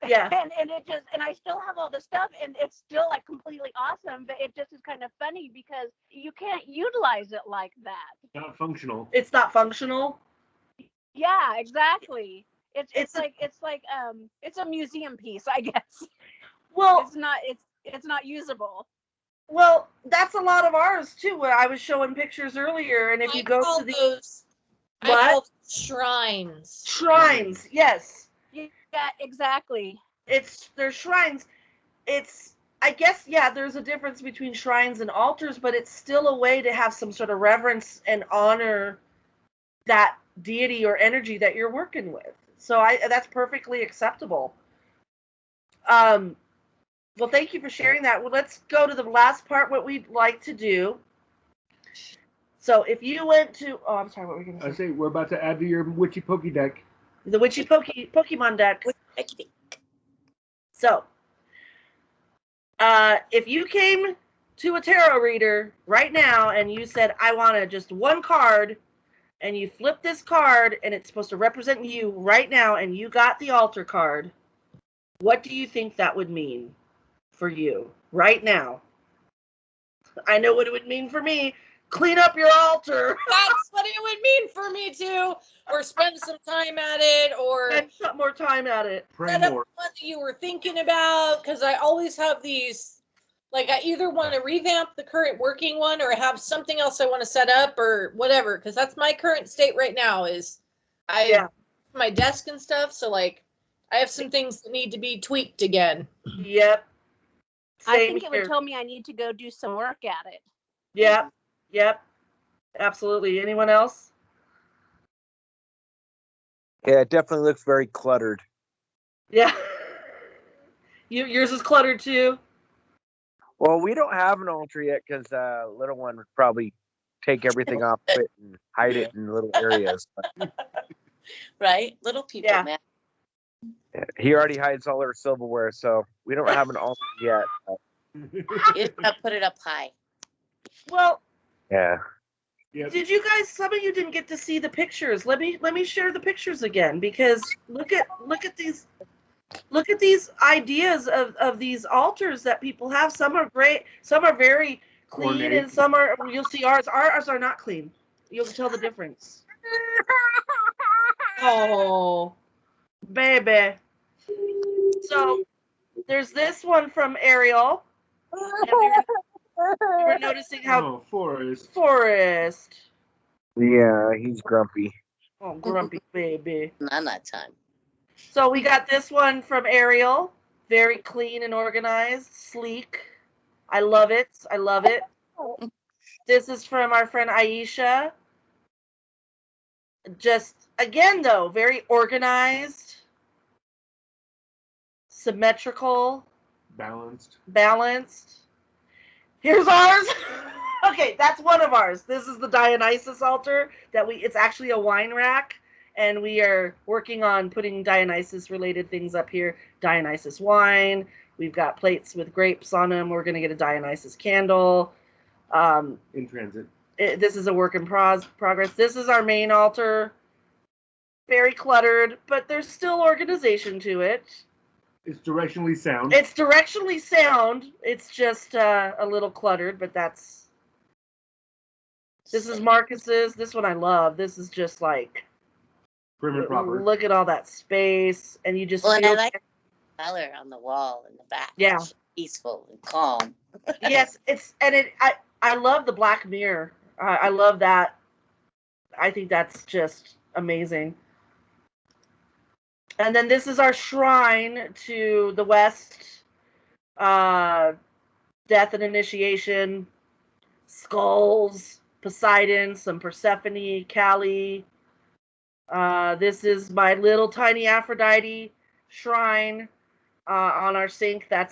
Yeah. And it just, and I still have all the stuff, and it's still like completely awesome, but it just is kind of funny because you can't utilize it like that. Not functional. It's not functional. Yeah, exactly. It's It's a museum piece, I guess. Well, It's not usable. well, that's a lot of ours too. Where I was showing pictures earlier, and if you go to the those, I What? call them shrines. shrines, yes, Yeah, exactly. they're shrines. It's, I guess, yeah, there's a difference between shrines and altars, but it's still a way to have some sort of reverence and honor that deity or energy that you're working with. So that's perfectly acceptable. Well, thank you for sharing that. Well, let's go to the last part, what we'd like to do. So if you went to, oh, I'm sorry, what were you going I to say? say we're about to add to your Witchy Pokey deck. The Witchy Pokemon deck. So, if you came to a tarot reader right now and you said, I want just one card, and you flip this card and it's supposed to represent you right now, and you got the altar card, what do you think that would mean for you right now? I know what it would mean for me. Clean up your altar. That's what it would mean for me too. Or spend some time at it, or Spend some more time at it. Pray set up more. one that you were thinking about. Because I always have these, like I either want to revamp the current working one, or have something else I want to set up, or whatever. Because that's my current state right now. Is my desk and stuff. So like, I have some things that need to be tweaked again. Yep. I Same think it here. would tell me I need to go do some work at it. Yep. Absolutely. Anyone else? Yeah, it definitely looks very cluttered. Yeah. Yours is cluttered too? Well, we don't have an altar yet because little one would probably take everything off it and hide it in little areas. Right? Little people, Yeah. man. He already hides all our silverware, so we don't have an altar yet. You just gotta put it up high. Well, Yeah. Yep. did you guys, some of you didn't get to see the pictures. Let me share the pictures again, because look at these ideas of these altars that people have. Some are great, some are very clean, Ornate. and some are, you'll see ours are not clean. You'll tell the difference. Oh, baby. So there's this one from Ariel. We're noticing how Oh, Forrest. Forest. Yeah, he's grumpy. Oh, grumpy baby. None that time. So we got this one from Ariel. Very clean and organized, sleek. I love it. I love it. This is from our friend Aisha. Just, again, though, very organized, symmetrical, balanced. Here's ours. Okay, that's one of ours. This is the Dionysus altar it's actually a wine rack, and we are working on putting Dionysus related things up here. Dionysus wine. We've got plates with grapes on them. We're going to get a Dionysus candle. In transit. This is a work in progress. This is our main altar. Very cluttered, but there's still organization to it. It's directionally sound. It's directionally sound. It's just a little cluttered, but that's... This is Marcus's. This one I love. This is just like... Prim and proper. Look at all that space, and you just Well, and feel... color on the wall in the back. Yeah. It's peaceful and calm. Yes, I love the black mirror. I love that. I think that's just amazing. And then this is our shrine to the west. Death and initiation, skulls, Poseidon, some Persephone, Kali. This is my little tiny Aphrodite shrine on our sink. That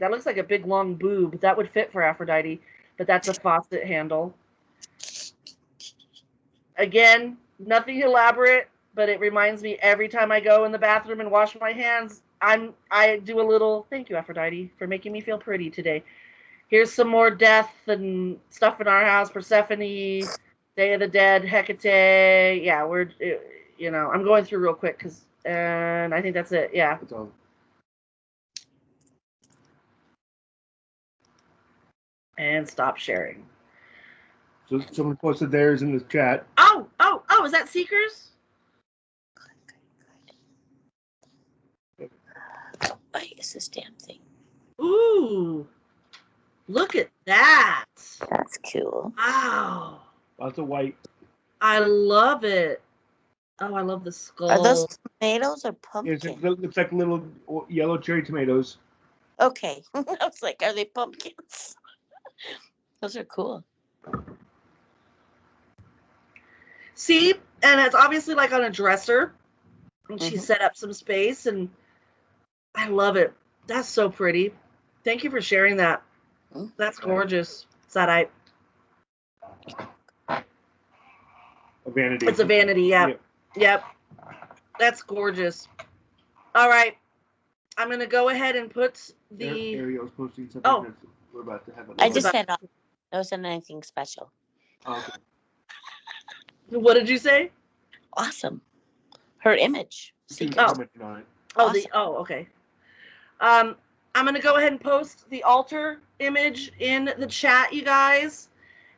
looks like a big long boob. That would fit for Aphrodite, but that's a faucet handle. Again, nothing elaborate, but it reminds me every time I go in the bathroom and wash my hands, I do a little thank you, Aphrodite, for making me feel pretty today. Here's some more death and stuff in our house. Persephone, Day of the Dead, Hecate. Yeah, I'm going through real quick and I think that's it. Yeah. That's all. And stop sharing. So someone posted theirs in the chat. Oh, is that Seekers? What is this damn thing? Ooh. Look at that. That's cool. Wow. Lots of white. I love it. Oh, I love the skull. Are those tomatoes or It pumpkins? looks like little yellow cherry tomatoes. Okay. I was like, are they pumpkins? Those are cool. See, and it's obviously like on a dresser. And she Mhm. set up some space, and I love it. That's so pretty. Thank you for sharing that. Mhm. That's gorgeous. Sadite. A vanity. It's a vanity, yeah. Yep. That's gorgeous. All right. I'm going to go ahead and put the... Ariel's posting something. Oh. That we're about to have it. I just said, it wasn't anything special. Oh, okay. What did you say? Awesome. Her image. She was Oh. commenting on it. Okay. I'm going to go ahead and post the altar image in the chat, you guys.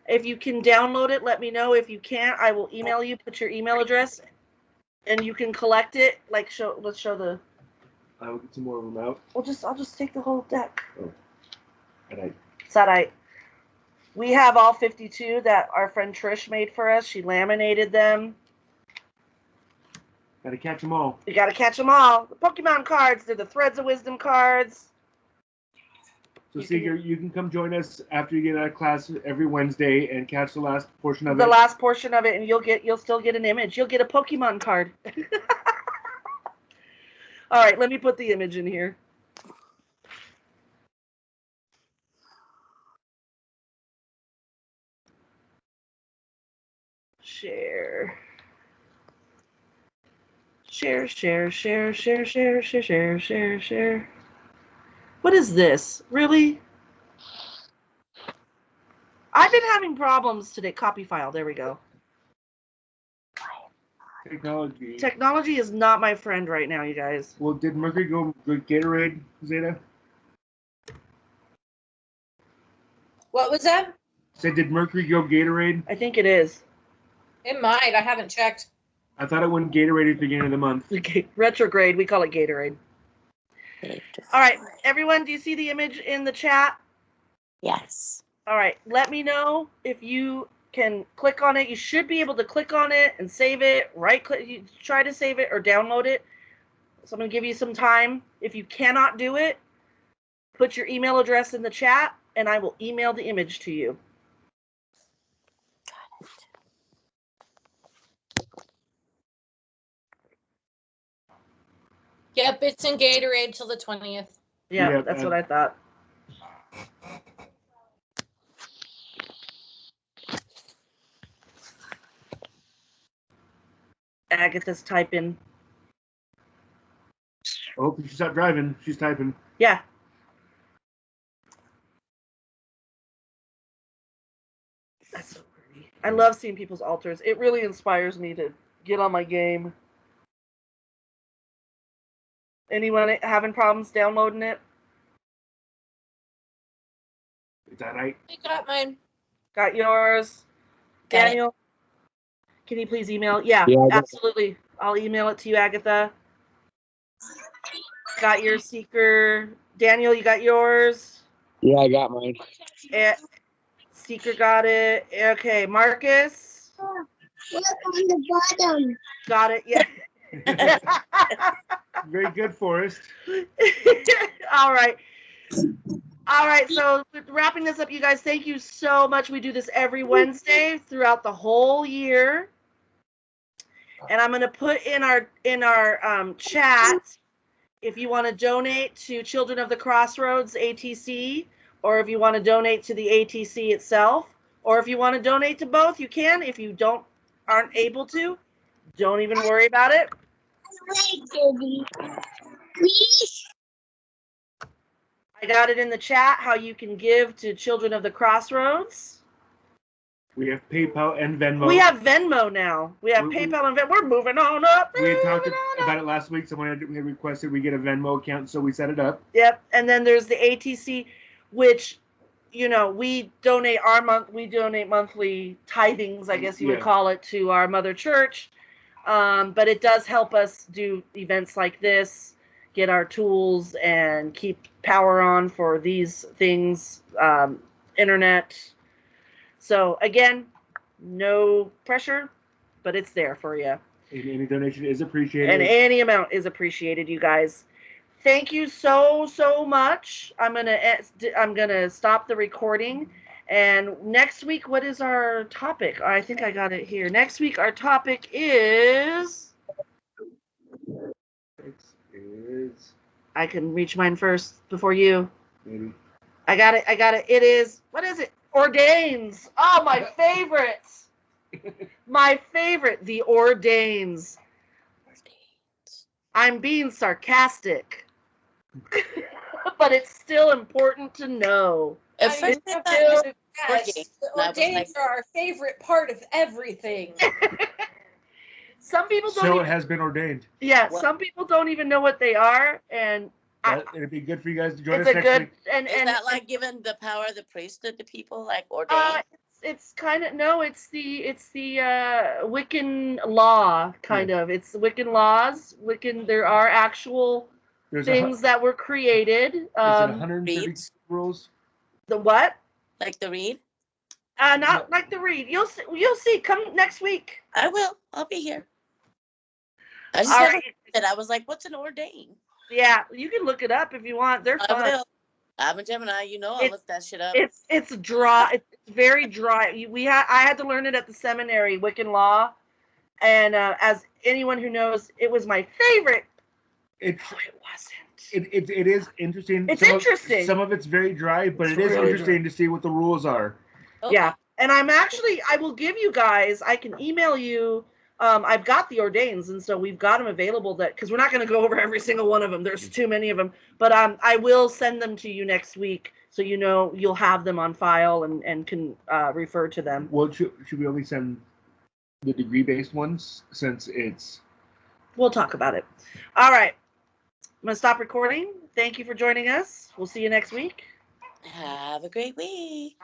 If you can download it, let me know. If you can't, I will email you, put your email address, and you can collect it. Let's show the... I will get some more of them out. I'll just take the whole deck. Oh. And Sadite. We have all 52 that our friend Trish made for us. She laminated them. gotta catch them all. You gotta catch them all. The Pokemon cards, they're the Threads of Wisdom cards. So Seeker, you can come join us after you get out of class every Wednesday and catch the last portion of The it. last portion of it, and you'll still get an image. You'll get a Pokemon card. All right, let me put the image in here. Share. Share. What is this? Really? I've been having problems today. Copy file. There we go. Technology. Technology is not my friend right now, you guys. Well, did Mercury go Gatorade, Zeta? What was that? Said, did Mercury go Gatorade? I think it is. It might. I haven't checked. I thought it went Gatorade at the beginning of the month. Retrograde. We call it Gatorade. All right, everyone, do you see the image in the chat? Yes. All right, let me know if you can click on it. You should be able to click on it and save it. Right-click, you try to save it or download it. So I'm going to give you some time. If you cannot do it, put your email address in the chat, and I will email the image to you. Yep, it's in Gatorade till the 20th. Yeah, that's what I thought. Agatha's typing. I hope she's not driving. She's typing. Yeah. That's so pretty. I love seeing people's altars. It really inspires me to get on my game. Anyone having problems downloading it? Is that right? I got mine. Got yours? Got it. Daniel? Can you please email? Yeah, Yeah, I got it. absolutely. I'll email it to you, Agatha. got your seeker. Daniel, you got yours. Yeah, I got mine. Seeker got it. Okay, Marcus. Look on the bottom. Got it. Yeah. Very good, Forrest. All right. All right. So wrapping this up, you guys, thank you so much. We do this every Wednesday throughout the whole year. And I'm going to put in our chat if you want to donate to Children of the Crossroads ATC, or if you want to donate to the ATC itself, or if you want to donate to both, you can. If you aren't able to, don't even worry about it. Wait, Daddy. Please. I got it in the chat how you can give to Children of the Crossroads. We have PayPal and Venmo. We have Venmo now. We have We- PayPal and Venmo. We're moving on up. We had talked moving on up. about it last week. Someone had requested we get a Venmo account, so we set it up. Yep. And then there's the ATC, which, we donate monthly tithings, I guess you would Yeah. call it, to our mother church. But it does help us do events like this, get our tools, and keep power on for these things, internet. So again, no pressure, but it's there for you. Any donation is appreciated. And any amount is appreciated, you guys. Thank you so much. I'm gonna stop the recording. And next week, what is our topic? I think I got it here. Next week, our topic is. I can reach mine first before you. Maybe. I got it. It is. What is it? Ordains. Oh, my favorite. My favorite. The Ordains. I'm being sarcastic. But it's still important to know. At I first I have thought it was to ordained, guess, and I was ordains like- are our favorite part of everything. Some people don't So even, it has been ordained. yeah, What? some people don't even know what they are, and It'd be good for you guys to join it's us a next good week. and Is that like giving the power of the priesthood to people, like uh, ordained? it's kind of no, it's the Wiccan law kind of. It's Wiccan laws. There are actual There's things that were created. Is it 130 Reads? rules? The what? Like the read? Not like the read. You'll see. You'll see. Come next week. I will. I'll be here. I just All never right. heard it. I was like, what's an ordained? Yeah, you can look it up if you want. They're I fun. will. I'm a Gemini. You know I'll It's- look that shit up. It's dry. It's very dry. I had to learn it at the seminary, Wiccan law, and as anyone who knows, it was my favorite. It's No, it wasn't. it is interesting. It's Some interesting. Some of it's very dry, but It's it is really interesting to see what the rules are. Okay. Yeah, and I will give you guys. I can email you. I've got the ordains, and so we've got them available. Because we're not going to go over every single one of them. There's too many of them. But I will send them to you next week, so you'll have them on file and can refer to them. Well, should we only send the degree-based ones since it's? We'll talk about it. All right. I'm going to stop recording. Thank you for joining us. We'll see you next week. Have a great week.